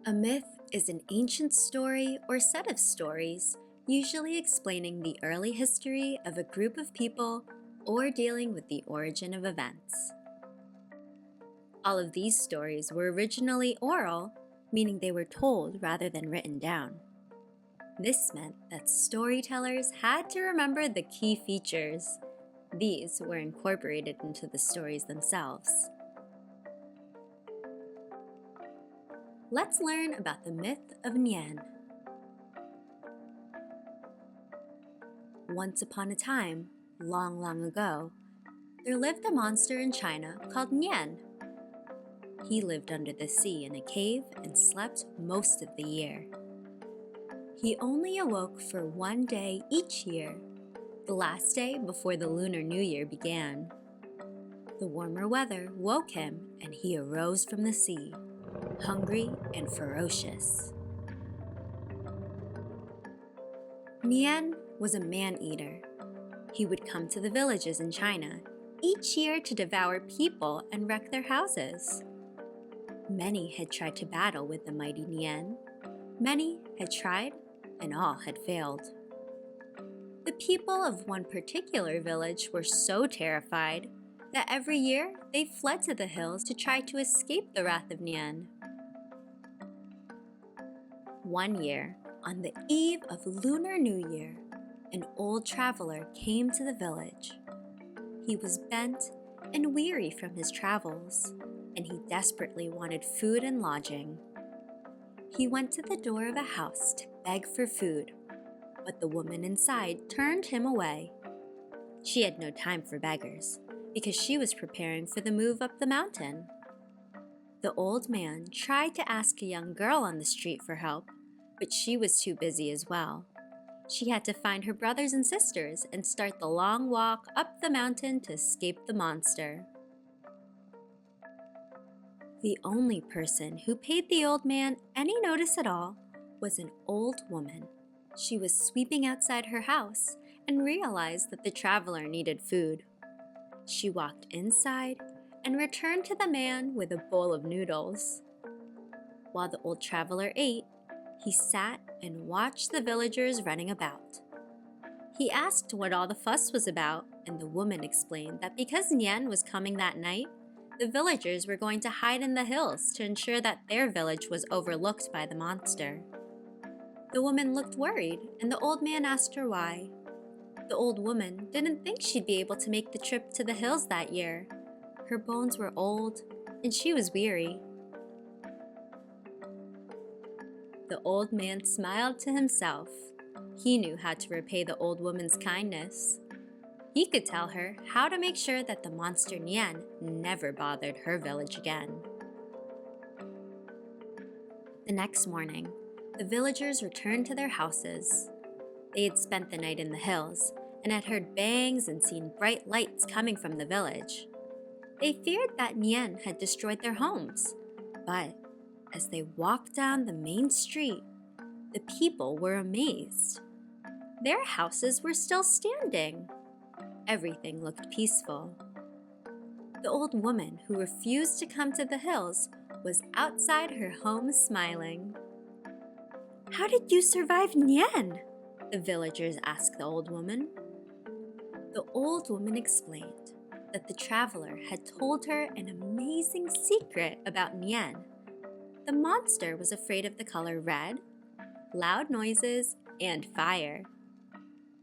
A myth is an ancient story or set of stories, usually explaining the early history of a group of people or dealing with the origin of events. All of these stories were originally oral, meaning they were told rather than written down. This meant that storytellers had to remember the key features. These were incorporated into the stories themselves. Let's learn about the myth of Nian. Once upon a time, long, long ago, there lived a monster in China called Nian. He lived under the sea in a cave and slept most of the year. He only awoke for one day each year, the last day before the Lunar New Year began. The warmer weather woke him and he arose from the sea, hungry and ferocious. Nian was a man-eater. He would come to the villages in China each year to devour people and wreck their houses. Many had tried to battle with the mighty Nian. Many had tried, and all had failed. The people of one particular village were so terrified that every year they fled to the hills to try to escape the wrath of Nian. One year, on the eve of Lunar New Year, an old traveler came to the village. He was bent and weary from his travels, and he desperately wanted food and lodging. He went to the door of a house to beg for food, but the woman inside turned him away. She had no time for beggars, because she was preparing for the move up the mountain. The old man tried to ask a young girl on the street for help, but she was too busy as well. She had to find her brothers and sisters and start the long walk up the mountain to escape the monster. The only person who paid the old man any notice at all was an old woman. She was sweeping outside her house and realized that the traveler needed food. She walked inside and returned to the man with a bowl of noodles. While the old traveler ate, he sat and watched the villagers running about. He asked what all the fuss was about, and the woman explained that because Nian was coming that night, the villagers were going to hide in the hills to ensure that their village was overlooked by the monster. The woman looked worried, and the old man asked her why. The old woman didn't think she'd be able to make the trip to the hills that year. Her bones were old, and she was weary. The old man smiled to himself. He knew how to repay the old woman's kindness. He could tell her how to make sure that the monster Nian never bothered her village again. The next morning, the villagers returned to their houses. They had spent the night in the hills and had heard bangs and seen bright lights coming from the village. They feared that Nian had destroyed their homes, but as they walked down the main street, the people were amazed. Their houses were still standing. Everything looked peaceful. The old woman who refused to come to the hills was outside her home smiling. "How did you survive Nian?" the villagers asked the old woman. The old woman explained that the traveler had told her an amazing secret about Nian. The monster was afraid of the color red, loud noises, and fire.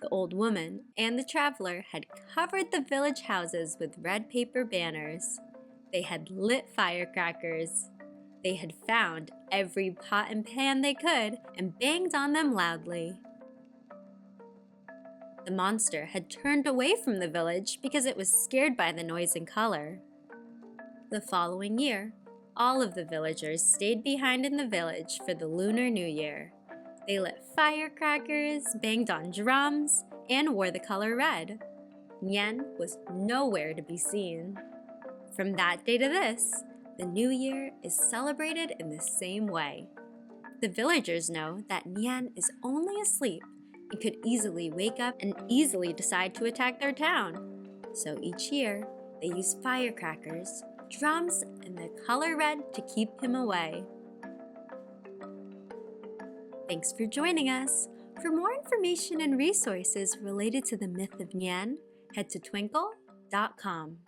The old woman and the traveler had covered the village houses with red paper banners. They had lit firecrackers. They had found every pot and pan they could and banged on them loudly. The monster had turned away from the village because it was scared by the noise and color. The following year, all of the villagers stayed behind in the village for the Lunar New Year. They lit firecrackers, banged on drums, and wore the color red. Nian was nowhere to be seen. From that day to this, the New Year is celebrated in the same way. The villagers know that Nian is only asleep and could easily wake up and easily decide to attack their town. So each year, they use firecrackers, drums, and the color red to keep him away. Thanks for joining us. For more information and resources related to the myth of Nian, head to twinkl.com.